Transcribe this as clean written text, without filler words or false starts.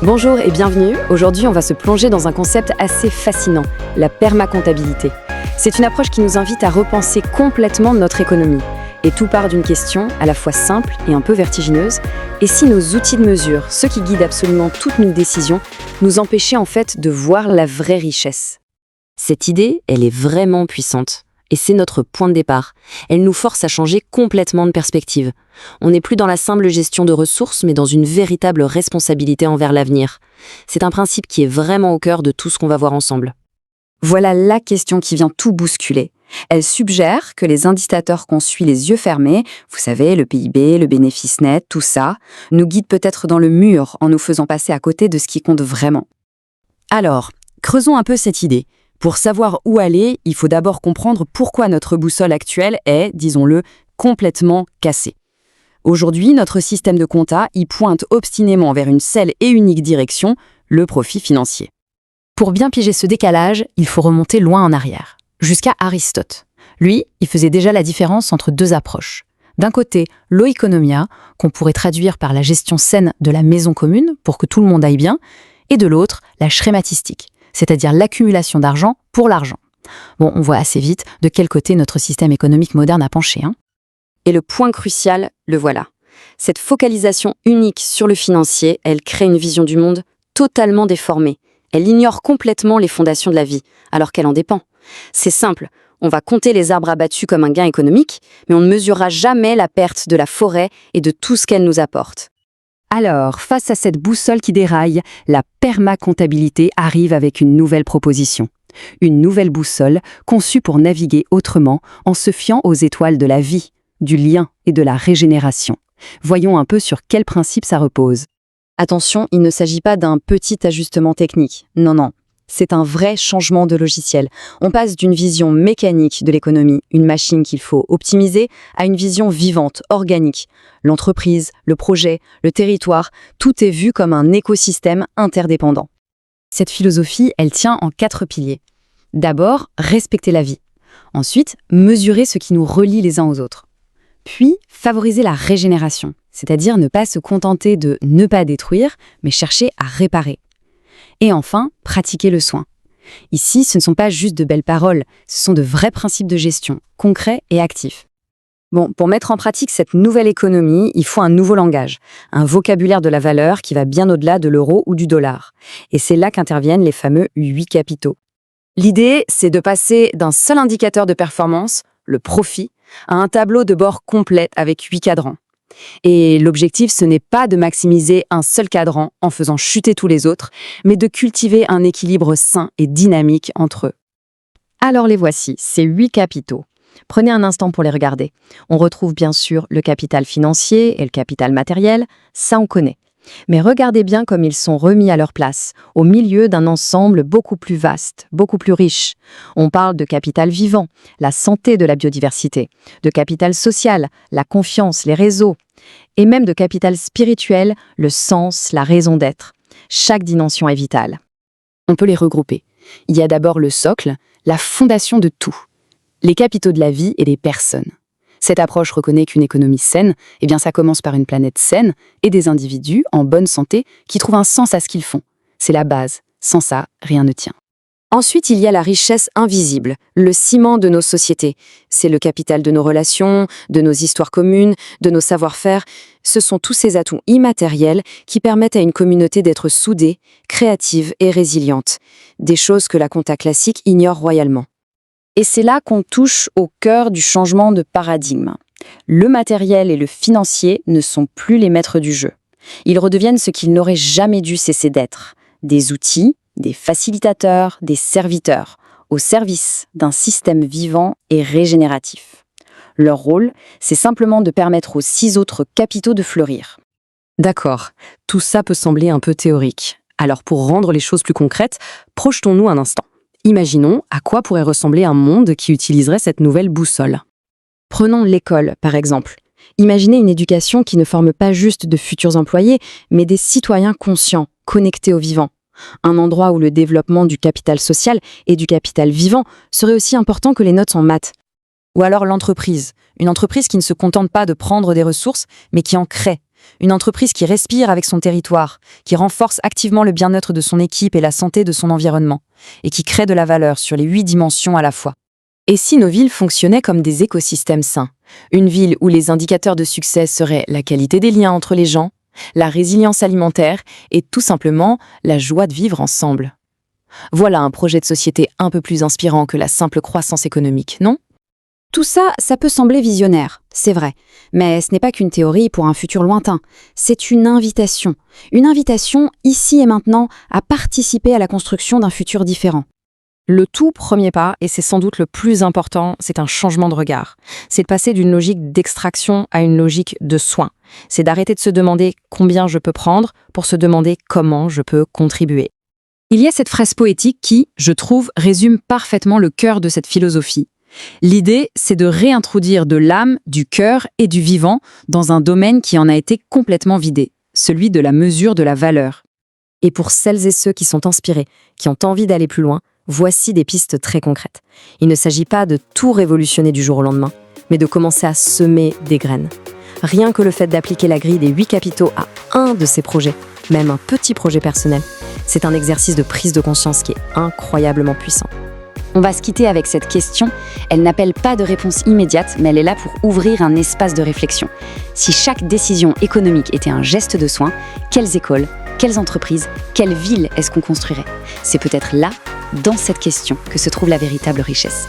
Bonjour et bienvenue. Aujourd'hui, on va se plonger dans un concept assez fascinant, la permacomptabilité. C'est une approche qui nous invite à repenser complètement notre économie. Et tout part d'une question à la fois simple et un peu vertigineuse. Et si nos outils de mesure, ceux qui guident absolument toutes nos décisions, nous empêchaient en fait de voir la vraie richesse? Cette idée, elle est vraiment puissante. Et c'est notre point de départ. Elle nous force à changer complètement de perspective. On n'est plus dans la simple gestion de ressources, mais dans une véritable responsabilité envers l'avenir. C'est un principe qui est vraiment au cœur de tout ce qu'on va voir ensemble. Voilà la question qui vient tout bousculer. Elle suggère que les indicateurs qu'on suit les yeux fermés, vous savez, le PIB, le bénéfice net, tout ça, nous guident peut-être dans le mur en nous faisant passer à côté de ce qui compte vraiment. Alors, creusons un peu cette idée. Pour savoir où aller, il faut d'abord comprendre pourquoi notre boussole actuelle est, disons-le, complètement cassée. Aujourd'hui, notre système de compta y pointe obstinément vers une seule et unique direction, le profit financier. Pour bien piéger ce décalage, il faut remonter loin en arrière, jusqu'à Aristote. Lui, il faisait déjà la différence entre deux approches. D'un côté, l'oikonomia, qu'on pourrait traduire par la gestion saine de la maison commune pour que tout le monde aille bien, et de l'autre, la schrématistique, c'est-à-dire l'accumulation d'argent pour l'argent. Bon, on voit assez vite de quel côté notre système économique moderne a penché. Et le point crucial, le voilà. Cette focalisation unique sur le financier, elle crée une vision du monde totalement déformée. Elle ignore complètement les fondations de la vie, alors qu'elle en dépend. C'est simple, on va compter les arbres abattus comme un gain économique, mais on ne mesurera jamais la perte de la forêt et de tout ce qu'elle nous apporte. Alors, face à cette boussole qui déraille, la permacomptabilité arrive avec une nouvelle proposition. Une nouvelle boussole conçue pour naviguer autrement en se fiant aux étoiles de la vie, du lien et de la régénération. Voyons un peu sur quel principe ça repose. Attention, il ne s'agit pas d'un petit ajustement technique. Non. C'est un vrai changement de logiciel. On passe d'une vision mécanique de l'économie, une machine qu'il faut optimiser, à une vision vivante, organique. L'entreprise, le projet, le territoire, tout est vu comme un écosystème interdépendant. Cette philosophie, elle tient en 4 piliers. D'abord, respecter la vie. Ensuite, mesurer ce qui nous relie les uns aux autres. Puis, favoriser la régénération, c'est-à-dire ne pas se contenter de ne pas détruire, mais chercher à réparer. Et enfin, pratiquer le soin. Ici, ce ne sont pas juste de belles paroles, ce sont de vrais principes de gestion, concrets et actifs. Bon, pour mettre en pratique cette nouvelle économie, il faut un nouveau langage, un vocabulaire de la valeur qui va bien au-delà de l'euro ou du dollar. Et c'est là qu'interviennent les fameux 8 capitaux. L'idée, c'est de passer d'un seul indicateur de performance, le profit, à un tableau de bord complet avec 8 cadrans. Et l'objectif, ce n'est pas de maximiser un seul cadran en faisant chuter tous les autres, mais de cultiver un équilibre sain et dynamique entre eux. Alors les voici, ces 8 capitaux. Prenez un instant pour les regarder. On retrouve bien sûr le capital financier et le capital matériel, ça on connaît. Mais regardez bien comme ils sont remis à leur place, au milieu d'un ensemble beaucoup plus vaste, beaucoup plus riche. On parle de capital vivant, la santé de la biodiversité, de capital social, la confiance, les réseaux, et même de capital spirituel, le sens, la raison d'être. Chaque dimension est vitale. On peut les regrouper. Il y a d'abord le socle, la fondation de tout, les capitaux de la vie et des personnes. Cette approche reconnaît qu'une économie saine, ça commence par une planète saine et des individus en bonne santé qui trouvent un sens à ce qu'ils font. C'est la base. Sans ça, rien ne tient. Ensuite, il y a la richesse invisible, le ciment de nos sociétés. C'est le capital de nos relations, de nos histoires communes, de nos savoir-faire. Ce sont tous ces atouts immatériels qui permettent à une communauté d'être soudée, créative et résiliente. Des choses que la compta classique ignore royalement. Et c'est là qu'on touche au cœur du changement de paradigme. Le matériel et le financier ne sont plus les maîtres du jeu. Ils redeviennent ce qu'ils n'auraient jamais dû cesser d'être. Des outils, des facilitateurs, des serviteurs, au service d'un système vivant et régénératif. Leur rôle, c'est simplement de permettre aux 6 autres capitaux de fleurir. D'accord, tout ça peut sembler un peu théorique. Alors pour rendre les choses plus concrètes, projetons-nous un instant. Imaginons à quoi pourrait ressembler un monde qui utiliserait cette nouvelle boussole. Prenons l'école, par exemple. Imaginez une éducation qui ne forme pas juste de futurs employés, mais des citoyens conscients, connectés au vivant. Un endroit où le développement du capital social et du capital vivant serait aussi important que les notes en maths. Ou alors l'entreprise, une entreprise qui ne se contente pas de prendre des ressources, mais qui en crée. Une entreprise qui respire avec son territoire, qui renforce activement le bien-être de son équipe et la santé de son environnement, et qui crée de la valeur sur les 8 dimensions à la fois. Et si nos villes fonctionnaient comme des écosystèmes sains? Une ville où les indicateurs de succès seraient la qualité des liens entre les gens, la résilience alimentaire et tout simplement la joie de vivre ensemble. Voilà un projet de société un peu plus inspirant que la simple croissance économique, non? Tout ça, ça peut sembler visionnaire, c'est vrai. Mais ce n'est pas qu'une théorie pour un futur lointain. C'est une invitation. Une invitation, ici et maintenant, à participer à la construction d'un futur différent. Le tout premier pas, et c'est sans doute le plus important, c'est un changement de regard. C'est de passer d'une logique d'extraction à une logique de soin. C'est d'arrêter de se demander combien je peux prendre pour se demander comment je peux contribuer. Il y a cette phrase poétique qui, je trouve, résume parfaitement le cœur de cette philosophie. L'idée, c'est de réintroduire de l'âme, du cœur et du vivant dans un domaine qui en a été complètement vidé, celui de la mesure de la valeur. Et pour celles et ceux qui sont inspirés, qui ont envie d'aller plus loin, voici des pistes très concrètes. Il ne s'agit pas de tout révolutionner du jour au lendemain, mais de commencer à semer des graines. Rien que le fait d'appliquer la grille des 8 capitaux à un de ces projets, même un petit projet personnel, c'est un exercice de prise de conscience qui est incroyablement puissant. On va se quitter avec cette question. Elle n'appelle pas de réponse immédiate, mais elle est là pour ouvrir un espace de réflexion. Si chaque décision économique était un geste de soin, quelles écoles, quelles entreprises, quelle ville est-ce qu'on construirait? C'est peut-être là, dans cette question, que se trouve la véritable richesse.